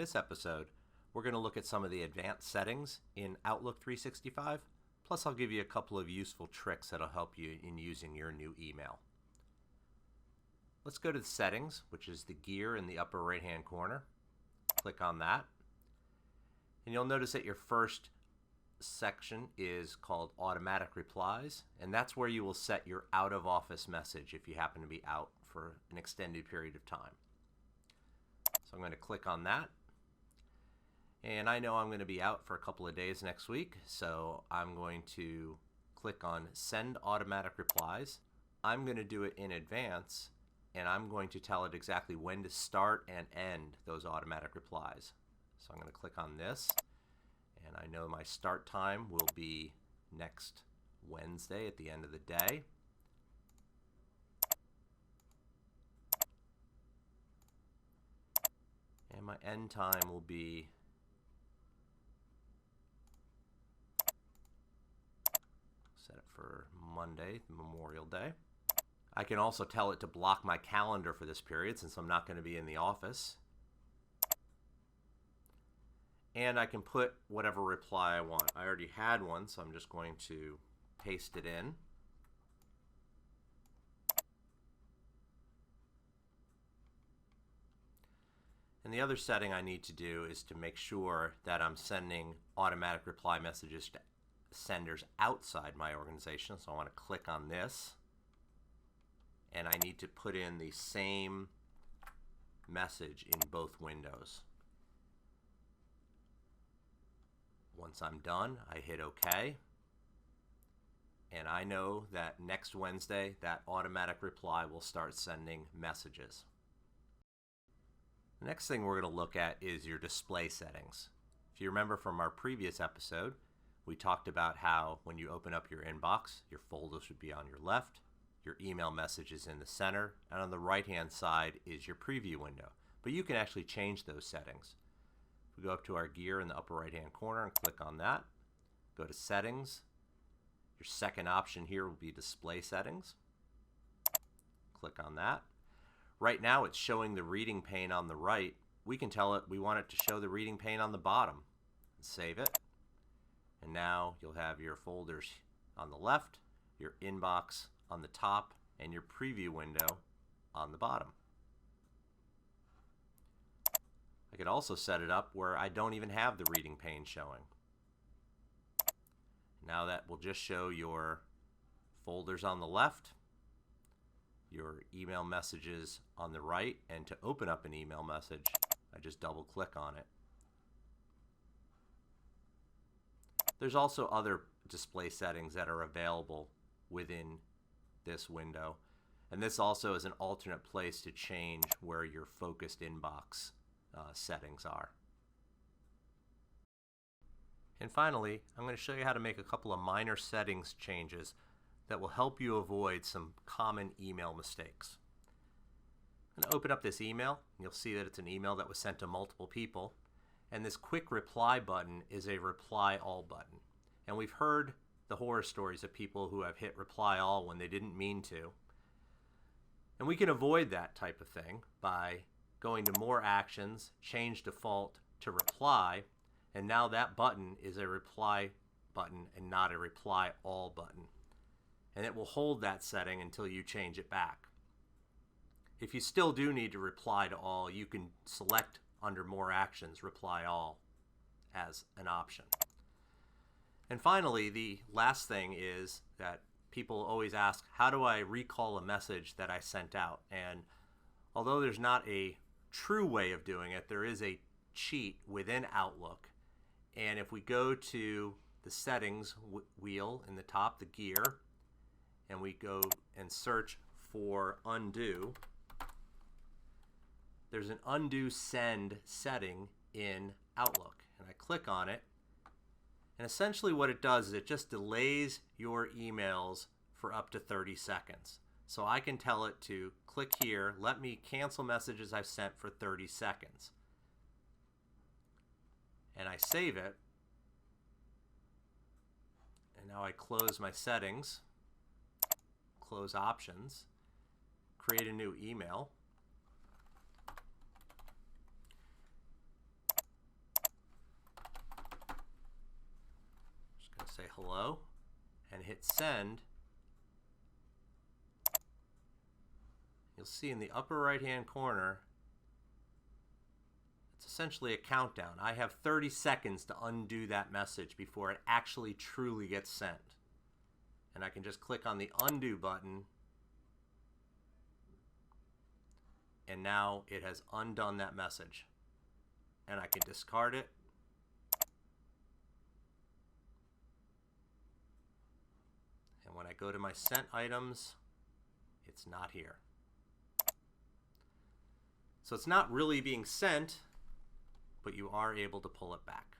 this episode, we're going to look at some of the advanced settings in Outlook 365, plus I'll give you a couple of useful tricks that'll help you in using your new email. Let's go to the settings, which is the gear in the upper right hand corner. Click on that, and you'll notice that your first section is called automatic replies, and that's where you will set your out of office message if you happen to be out for an extended period of time. So I'm going to click on that, and I know I'm going to be out for a couple of days next week, so I'm going to click on send automatic replies. I'm going to do it in advance, and I'm going to tell it exactly when to start and end those automatic replies. So I'm going to click on this, and I know my start time will be next Wednesday at the end of the day. And my end time will be set it for Monday, Memorial Day. I can also tell it to block my calendar for this period since I'm not going to be in the office. And I can put whatever reply I want. I already had one, so I'm just going to paste it in. And the other setting I need to do is to make sure that I'm sending automatic reply messages to senders outside my organization. So I want to click on this, and I need to put in the same message in both windows. Once I'm done, I hit OK, and I know that next Wednesday that automatic reply will start sending messages. The next thing we're going to look at is your display settings. If you remember from our previous episode, we talked about how when you open up your inbox, your folders would be on your left, your email message is in the center, and on the right hand side is your preview window. But you can actually change those settings. We go up to our gear in the upper right hand corner and click on that. Go to settings. Your second option here will be display settings. Click on that. Right now it's showing the reading pane on the right. We can tell it we want it to show the reading pane on the bottom. Save it. And now you'll have your folders on the left, your inbox on the top, and your preview window on the bottom. I could also set it up where I don't even have the reading pane showing. Now that will just show your folders on the left, your email messages on the right, and to open up an email message, I just double click on it. There's also other display settings that are available within this window, and this also is an alternate place to change where your focused inbox settings are. And finally, I'm going to show you how to make a couple of minor settings changes that will help you avoid some common email mistakes. I'm going to open up this email, and you'll see that it's an email that was sent to multiple people, and this quick reply button is a reply all button. And we've heard the horror stories of people who have hit reply all when they didn't mean to. And we can avoid that type of thing by going to more actions, change default to reply, and now that button is a reply button and not a reply all button. And it will hold that setting until you change it back. If you still do need to reply to all, you can select under more actions, reply all as an option. And finally, the last thing is that people always ask, how do I recall a message that I sent out? And although there's not a true way of doing it, there is a cheat within Outlook. And if we go to the settings wheel in the top, the gear, and we go and search for undo, there's an undo send setting in Outlook. And I click on it, and essentially what it does is it just delays your emails for up to 30 seconds. So I can tell it to click here, let me cancel messages I've sent for 30 seconds. And I save it. And now I close my settings, close options, create a new email. hello and hit send, you'll see in the upper right hand corner it's essentially a countdown. I have 30 seconds to undo that message before it actually truly gets sent. And I can just click on the undo button, and now it has undone that message. And I can discard it. And when I go to my sent items, it's not here. So it's not really being sent, but you are able to pull it back.